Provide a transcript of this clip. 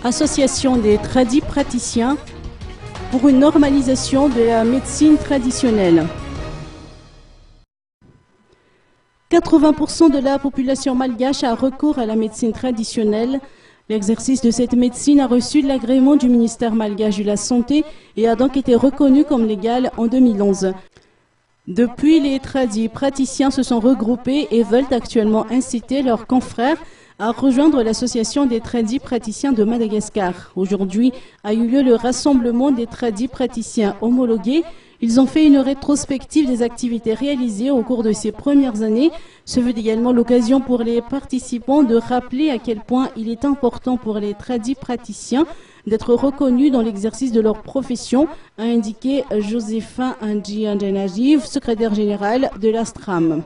Association des tradis praticiens pour une normalisation de la médecine traditionnelle. 80% de la population malgache a recours à la médecine traditionnelle. L'exercice de cette médecine a reçu l'agrément du ministère malgache de la Santé et a donc été reconnu comme légal en 2011. Depuis, les tradis praticiens se sont regroupés et veulent actuellement inciter leurs confrères à rejoindre l'association des tradis praticiens de Madagascar. Aujourd'hui a eu lieu le rassemblement des tradis praticiens homologués. Ils ont fait une rétrospective des activités réalisées au cours de ces premières années. Ce fut également l'occasion pour les participants de rappeler à quel point il est important pour les tradis praticiens d'être reconnus dans l'exercice de leur profession, a indiqué Joséphin Ndji Andenajiv, secrétaire général de l'ASTRAM.